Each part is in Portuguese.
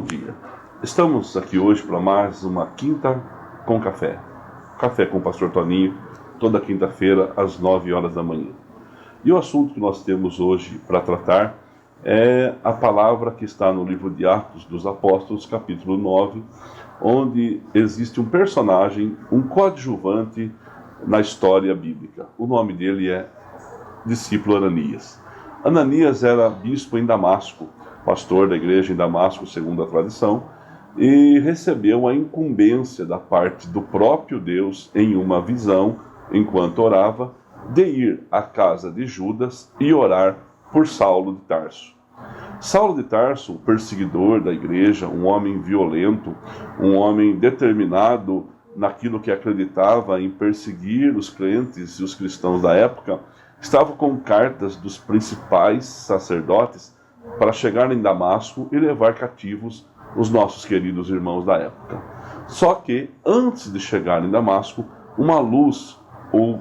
dia. Estamos aqui hoje para mais uma Quinta com Café. Café com o Pastor Toninho, toda quinta-feira às 9 horas da manhã. E o assunto que nós temos hoje para tratar é a palavra que está no livro de Atos dos Apóstolos, capítulo 9, onde existe um personagem, um coadjuvante na história bíblica. O nome dele é discípulo Ananias. Ananias era bispo em Damasco, pastor da igreja em Damasco, segundo a tradição, e recebeu a incumbência da parte do próprio Deus, em uma visão, enquanto orava, de ir à casa de Judas e orar por Saulo de Tarso. Saulo de Tarso, o perseguidor da igreja, um homem violento, um homem determinado naquilo que acreditava em perseguir os crentes e os cristãos da época, estava com cartas dos principais sacerdotes para chegar em Damasco e levar cativos os nossos queridos irmãos da época. Só que, antes de chegar em Damasco, uma luz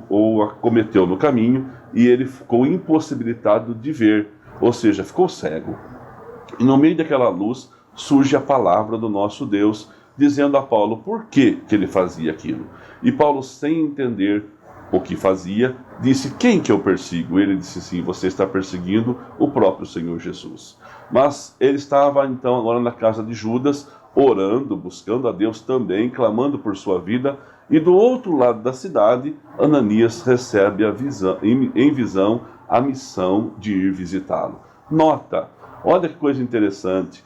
o acometeu no caminho e ele ficou impossibilitado de ver, ou seja, ficou cego. E no meio daquela luz surge a palavra do nosso Deus, dizendo a Paulo por que ele fazia aquilo. E Paulo, sem entender o que fazia, disse: quem que eu persigo? Ele disse: sim, você está perseguindo o próprio Senhor Jesus. Mas ele estava então agora na casa de Judas, orando, buscando a Deus também, clamando por sua vida, e do outro lado da cidade, Ananias recebe em visão a missão de ir visitá-lo. Nota, olha que coisa interessante,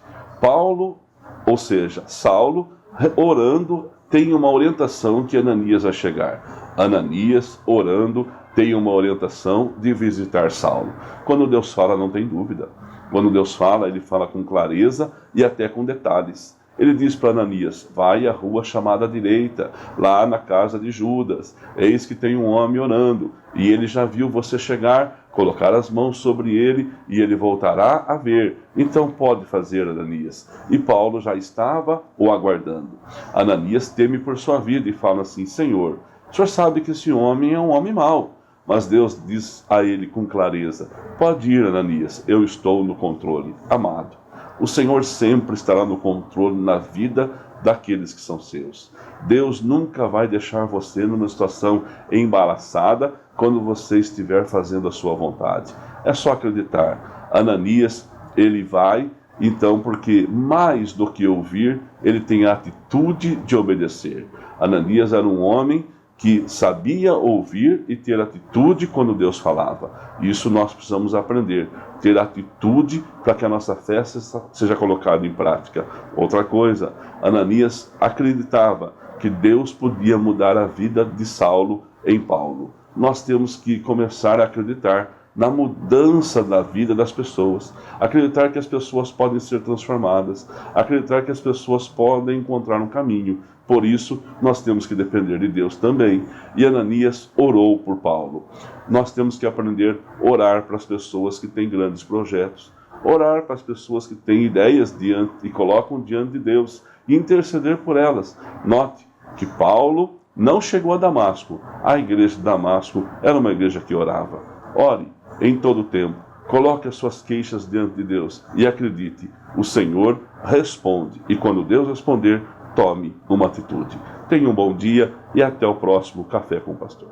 Saulo, orando, tem uma orientação que Ananias vai chegar. Ananias, orando, tem uma orientação de visitar Saulo. Quando Deus fala, não tem dúvida. Quando Deus fala, ele fala com clareza e até com detalhes. Ele diz para Ananias: vai à rua chamada à direita, lá na casa de Judas. Eis que tem um homem orando, e ele já viu você chegar, colocar as mãos sobre ele, e ele voltará a ver. Então pode fazer, Ananias. E Paulo já estava o aguardando. Ananias teme por sua vida e fala assim: Senhor, o senhor sabe que esse homem é um homem mau. Mas Deus diz a ele com clareza: pode ir, Ananias, eu estou no controle. Amado, o Senhor sempre estará no controle na vida daqueles que são seus. Deus nunca vai deixar você numa situação embaraçada quando você estiver fazendo a sua vontade. É só acreditar. Ananias, ele vai, então, porque mais do que ouvir, ele tem a atitude de obedecer. Ananias era um homem que sabia ouvir e ter atitude quando Deus falava. Isso nós precisamos aprender, ter atitude para que a nossa fé seja colocada em prática. Outra coisa, Ananias acreditava que Deus podia mudar a vida de Saulo em Paulo. Nós temos que começar a acreditar na mudança da vida das pessoas, acreditar que as pessoas podem ser transformadas, acreditar que as pessoas podem encontrar um caminho. Por isso, nós temos que depender de Deus também. E Ananias orou por Paulo. Nós temos que aprender a orar para as pessoas que têm grandes projetos, orar para as pessoas que têm ideias e colocam diante de Deus, e interceder por elas. Note que Paulo não chegou a Damasco. A igreja de Damasco era uma igreja que orava. Ore em todo o tempo. Coloque as suas queixas diante de Deus e acredite, o Senhor responde. E quando Deus responder, tome uma atitude. Tenha um bom dia e até o próximo Café com o Pastor.